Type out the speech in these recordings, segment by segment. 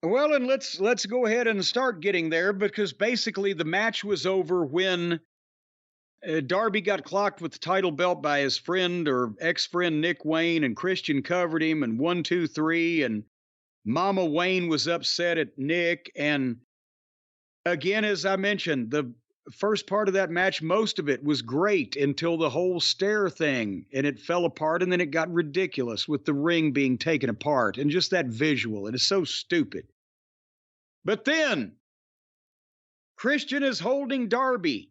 Well, and let's go ahead and start getting there because basically the match was over when Darby got clocked with the title belt by his friend or ex-friend Nick Wayne, and Christian covered him and 1, 2, 3, and Mama Wayne was upset at Nick. And again, as I mentioned, the first part of that match, most of it was great until the whole stair thing, and it fell apart, and then it got ridiculous with the ring being taken apart and just that visual. It is so stupid. But then Christian is holding Darby,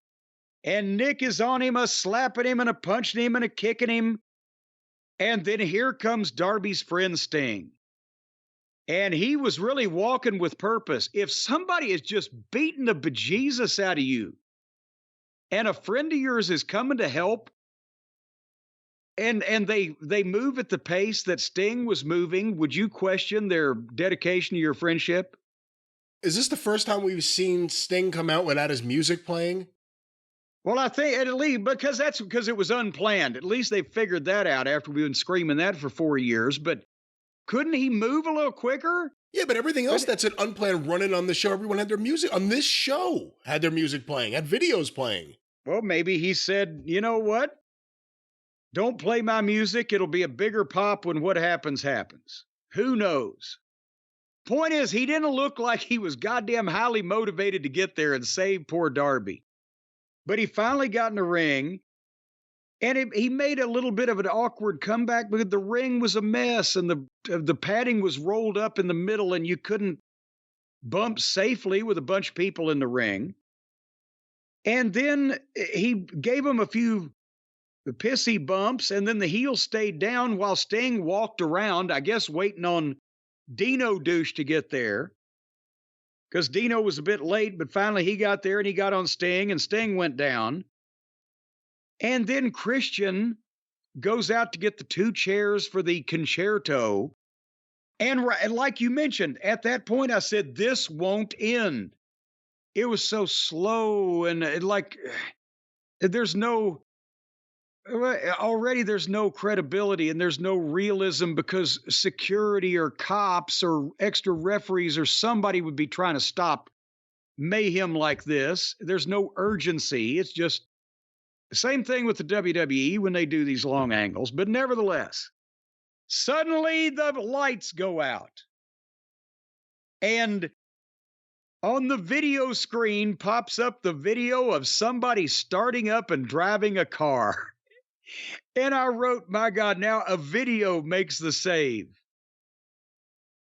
and Nick is on him, a slapping him and a punching him and a kicking him. And then here comes Darby's friend Sting. And he was really walking with purpose. If somebody is just beating the bejesus out of you, and a friend of yours is coming to help, and they move at the pace that Sting was moving, would you question their dedication to your friendship? Is this the first time we've seen Sting come out without his music playing? Well, I think at least because it was unplanned. At least they figured that out after we've been screaming that for 4 years. But couldn't he move a little quicker? Yeah, but everything else that's an unplanned run-in on the show, everyone had their music on this show, had their music playing, had videos playing. Well, maybe he said, you know what? Don't play my music. It'll be a bigger pop when what happens happens. Who knows? Point is, he didn't look like he was goddamn highly motivated to get there and save poor Darby. But he finally got in the ring, and he made a little bit of an awkward comeback because the ring was a mess, and the padding was rolled up in the middle, and you couldn't bump safely with a bunch of people in the ring. And then he gave him a few pissy bumps, and then the heel stayed down while Sting walked around, I guess waiting on Dino Douche to get there, because Dino was a bit late, but finally he got there and he got on Sting, and Sting went down. And then Christian goes out to get the 2 chairs for the concerto. And like you mentioned, at that point I said, this won't end. It was so slow, and there's no credibility and there's no realism because security or cops or extra referees or somebody would be trying to stop mayhem like this. There's no urgency. It's just the same thing with the WWE when they do these long angles. But nevertheless, suddenly the lights go out, and on the video screen pops up the video of somebody starting up and driving a car. And I wrote, my God, now a video makes the save.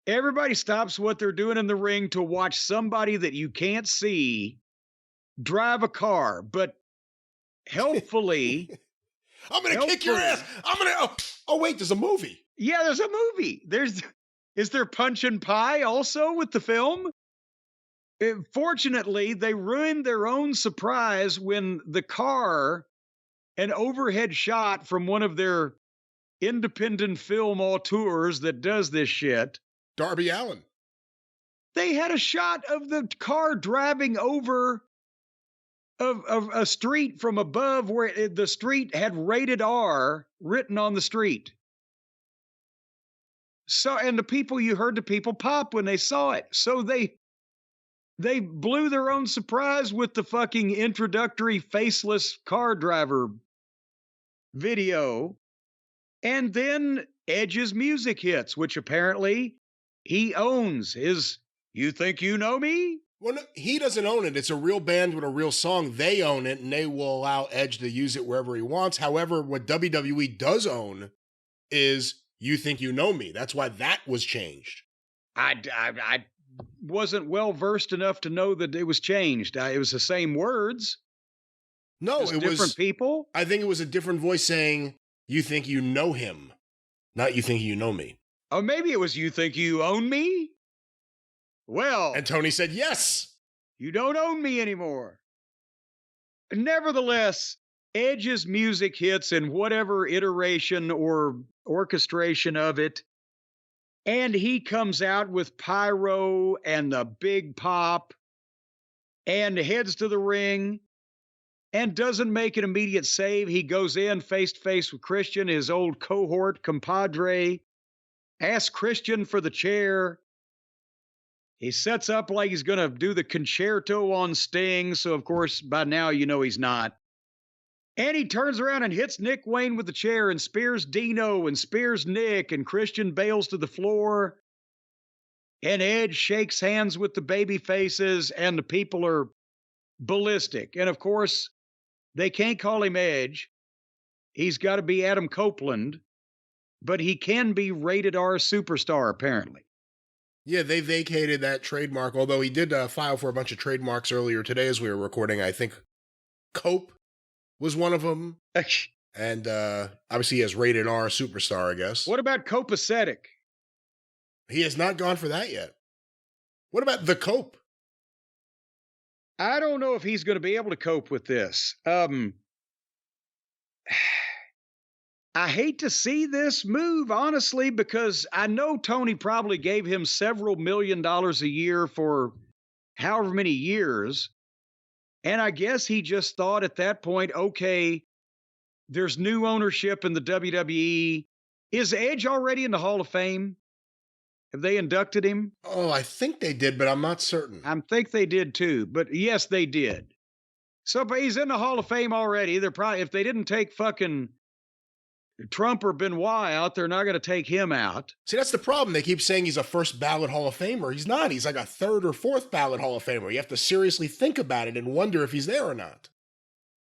Everybody stops what they're doing in the ring to watch somebody that you can't see drive a car. But helpfully, I'm going to kick your ass. Oh, wait, there's a movie. Yeah, there's a movie. Is there Punch and Pie also with the film? Fortunately, they ruined their own surprise when the car, an overhead shot from one of their independent film auteurs that does this shit. Darby Allin. They had a shot of the car driving over of a street from above where the street had rated R written on the street. So, and you heard the people pop when they saw it. So they blew their own surprise with the fucking introductory faceless car driver video. And then Edge's music hits, which apparently he owns. You Think You Know Me? Well, no, he doesn't own it. It's a real band with a real song. They own it, and they will allow Edge to use it wherever he wants. However, what WWE does own is You Think You Know Me. That's why that was changed. I wasn't well versed enough to know that it was changed. It was the same words. No, it was different people. I think it was a different voice saying, You Think You Know Him, not You Think You Know Me. Oh, maybe it was You Think You Own Me? Well. And Tony said, yes. You don't own me anymore. Nevertheless, Edge's music hits in whatever iteration or orchestration of it. And he comes out with pyro and the big pop and heads to the ring and doesn't make an immediate save. He goes in face to face with Christian, his old cohort, compadre, asks Christian for the chair. He sets up like he's going to do the concerto on Sting. So, of course, by now, you know he's not. And he turns around and hits Nick Wayne with the chair and spears Dino and spears Nick, and Christian bails to the floor. And Edge shakes hands with the baby faces, and the people are ballistic. And of course, they can't call him Edge. He's got to be Adam Copeland, but he can be rated R superstar, apparently. Yeah, they vacated that trademark, although he did file for a bunch of trademarks earlier today as we were recording. I think Cope was one of them. And obviously he has rated R superstar, I guess. What about copacetic? He has not gone for that yet. What about the Cope? I don't know if he's going to be able to cope with this. I hate to see this move, honestly, because I know Tony probably gave him several $1 million a year for however many years. And I guess he just thought at that point, okay, there's new ownership in the WWE. Is Edge already in the Hall of Fame? Have they inducted him? Oh, I think they did, but I'm not certain. I think they did too, but yes, they did. So, but he's in the Hall of Fame already. They're probably, if they didn't take fucking Trump or Benoit out, they're not going to take him out. See, that's the problem. They keep saying he's a first ballot Hall of Famer. He's not. He's like a third or fourth ballot Hall of Famer. You have to seriously think about it and wonder if he's there or not.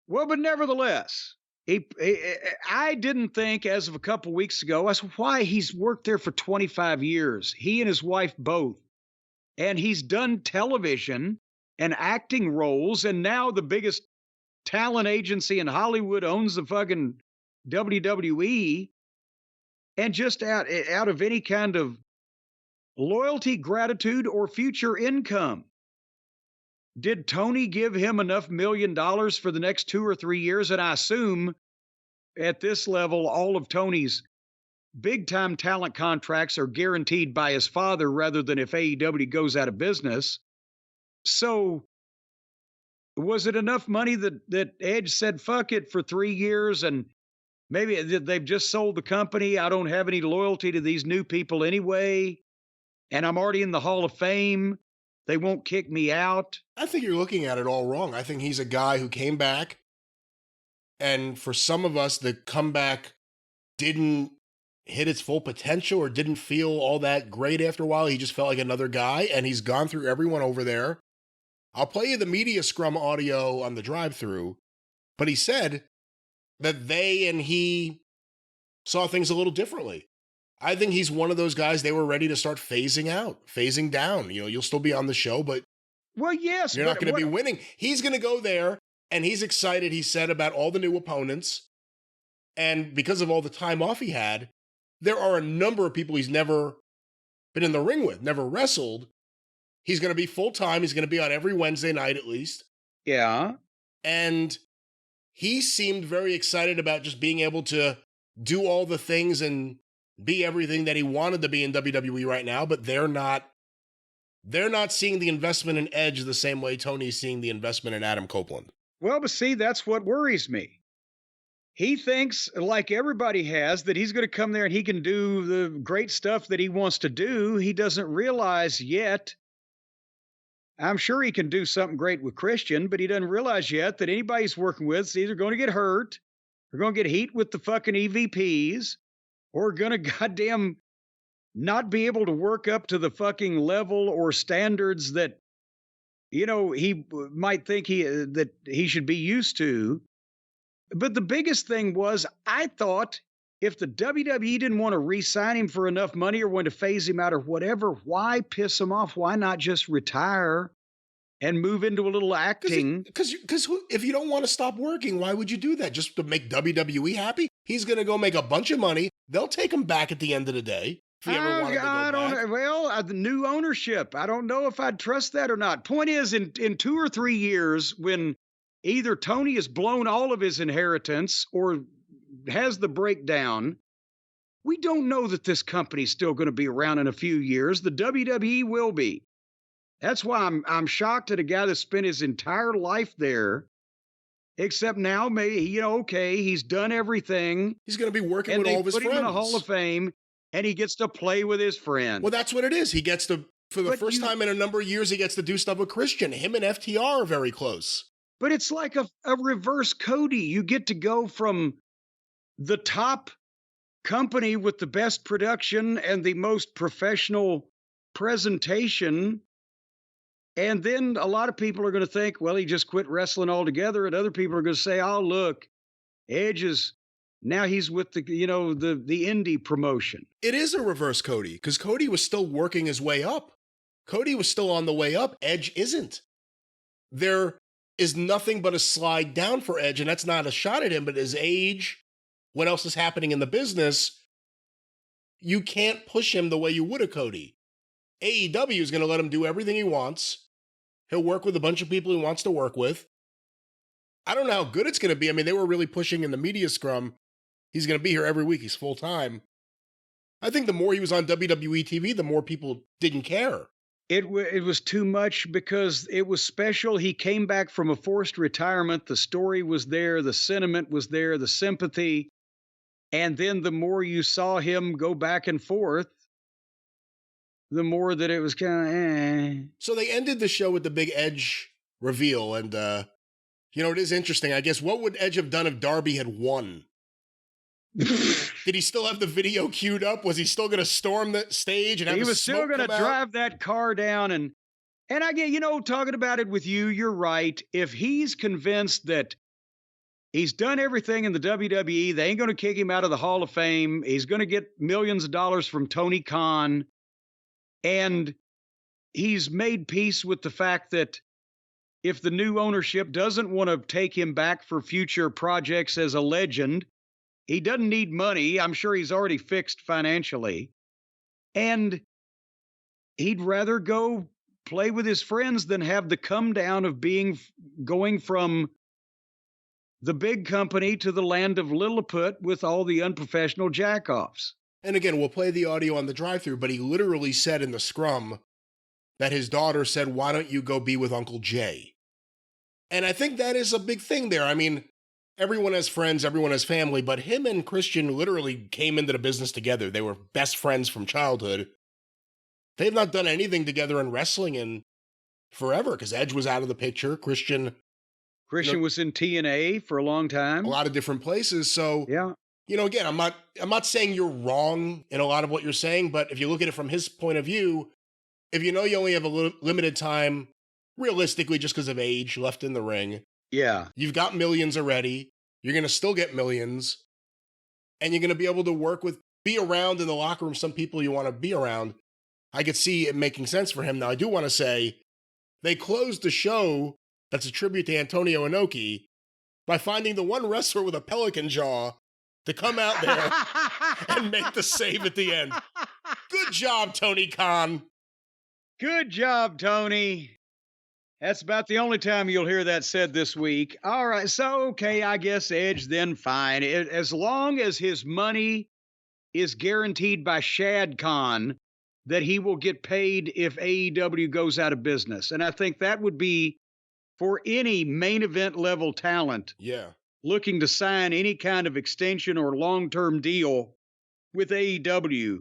Well, but nevertheless, I didn't think as of a couple weeks ago, that's why he's worked there for 25 years. He and his wife both. And he's done television and acting roles. And now the biggest talent agency in Hollywood owns the fucking WWE. And just out of any kind of loyalty, gratitude, or future income. Did Tony give him enough $1 million for the next 2 or 3 years? And I assume at this level, all of Tony's big-time talent contracts are guaranteed by his father rather than if AEW goes out of business. So was it enough money that Edge said, fuck it, for 3 years, and maybe they've just sold the company? I don't have any loyalty to these new people anyway, and I'm already in the Hall of Fame. They won't kick me out. I think you're looking at it all wrong. I think he's a guy who came back, and for some of us, the comeback didn't hit its full potential or didn't feel all that great after a while. He just felt like another guy, and he's gone through everyone over there. I'll play you the media scrum audio on the drive-thru, but he said that they and he saw things a little differently. I think he's one of those guys they were ready to start phasing down. You know, you'll still be on the show, but well, yes, you're not going to be winning. He's going to go there, and he's excited, he said, about all the new opponents. And because of all the time off he had, there are a number of people he's never been in the ring with, never wrestled. He's going to be full-time. He's going to be on every Wednesday night at least. Yeah. And he seemed very excited about just being able to do all the things and be everything that he wanted to be in WWE right now, but they're not seeing the investment in Edge the same way Tony's seeing the investment in Adam Copeland. Well, but see, that's what worries me. He thinks, like everybody has, that he's going to come there and he can do the great stuff that he wants to do. He doesn't realize yet. I'm sure he can do something great with Christian, but he doesn't realize yet that anybody he's working with is either going to get hurt, or going to get heat with the fucking EVPs, or going to goddamn not be able to work up to the fucking level or standards that, you know, he might think that he should be used to. But the biggest thing was, I thought if the WWE didn't want to re-sign him for enough money or want to phase him out or whatever, why piss him off? Why not just retire and move into a little acting? Because if you don't want to stop working, why would you do that? Just to make WWE happy? He's going to go make a bunch of money. They'll take him back at the end of the day. If he ever wanted to go back. Well, the new ownership, I don't know if I'd trust that or not. Point is, in 2 or 3 years, when either Tony has blown all of his inheritance or has the breakdown, we don't know that this company's still going to be around in a few years. The WWE will be. That's why I'm shocked at a guy that spent his entire life there. Except now, maybe, you know, okay, he's done everything. He's going to be working with all of his friends. And they put him in the Hall of Fame, and he gets to play with his friends. Well, that's what it is. He gets to For the first time in a number of years, he gets to do stuff with Christian. Him and FTR are very close. But it's like a reverse Cody. You get to go from the top company with the best production and the most professional presentation. And then a lot of people are going to think, well, he just quit wrestling altogether. And other people are going to say, oh, look, Edge is now he's with the indie promotion. It is a reverse Cody because Cody was still working his way up. Cody was still on the way up. Edge isn't. There is nothing but a slide down for Edge. And that's not a shot at him, but his age, what else is happening in the business, you can't push him the way you would a Cody. AEW is going to let him do everything he wants. He'll work with a bunch of people he wants to work with. I don't know how good it's going to be. I mean, they were really pushing in the media scrum. He's going to be here every week. He's full-time. I think the more he was on WWE TV, the more people didn't care. It was too much because it was special. He came back from a forced retirement. The story was there. The sentiment was there. The sympathy. And then the more you saw him go back and forth, the more that it was kind of So they ended the show with the big Edge reveal. And, it is interesting. I guess what would Edge have done if Darby had won? Did he still have the video queued up? Was he still going to storm the stage and have he was still going to drive that car down? And I get, talking about it with you, you're right. If he's convinced that he's done everything in the WWE, they ain't going to kick him out of the Hall of Fame. He's going to get millions of dollars from Tony Khan. And he's made peace with the fact that if the new ownership doesn't want to take him back for future projects as a legend, he doesn't need money. I'm sure he's already fixed financially. And he'd rather go play with his friends than have the come down of going from the big company to the land of Lilliput with all the unprofessional jackoffs. And again, we'll play the audio on the drive-thru, but he literally said in the scrum that his daughter said, why don't you go be with Uncle Jay? And I think that is a big thing there. I mean, everyone has friends, everyone has family, but him and Christian literally came into the business together. They were best friends from childhood. They've not done anything together in wrestling in forever because Edge was out of the picture. Christian was in TNA for a long time. A lot of different places. So, yeah. Again, I'm not saying you're wrong in a lot of what you're saying, but if you look at it from his point of view, if you only have a limited time, realistically, just because of age left in the ring, yeah, you've got millions already. You're going to still get millions. And you're going to be able to be around in the locker room some people you want to be around. I could see it making sense for him. Now, I do want to say, they closed the show that's a tribute to Antonio Inoki by finding the one wrestler with a pelican jaw to come out there and make the save at the end. Good job, Tony Khan. Good job, Tony. That's about the only time you'll hear that said this week. All right, so, okay, I guess Edge then fine. As long as his money is guaranteed by Shad Khan that he will get paid if AEW goes out of business. And I think that would be for any main event level talent looking to sign any kind of extension or long-term deal with AEW.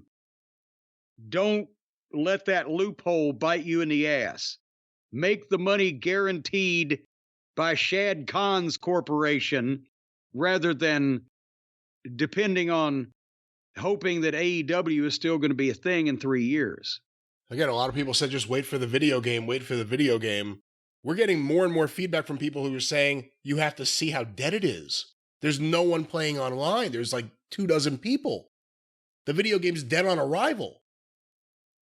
Don't let that loophole bite you in the ass. Make the money guaranteed by Shad Khan's corporation rather than depending on hoping that AEW is still going to be a thing in 3 years. Again, a lot of people said just wait for the video game, wait for the video game. We're getting more and more feedback from people who are saying you have to see how dead it is. There's no one playing online. There's like 24 people. The video game's dead on arrival.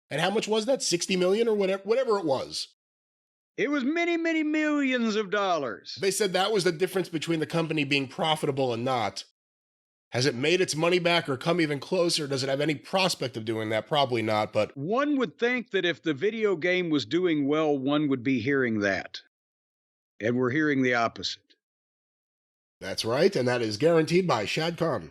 And how much was that? 60 million or whatever it was. It was many, many millions of dollars. They said that was the difference between the company being profitable and not. Has it made its money back or come even closer? Does it have any prospect of doing that? Probably not, but one would think that if the video game was doing well, one would be hearing that. And we're hearing the opposite. That's right, and that is guaranteed by Shad Khan.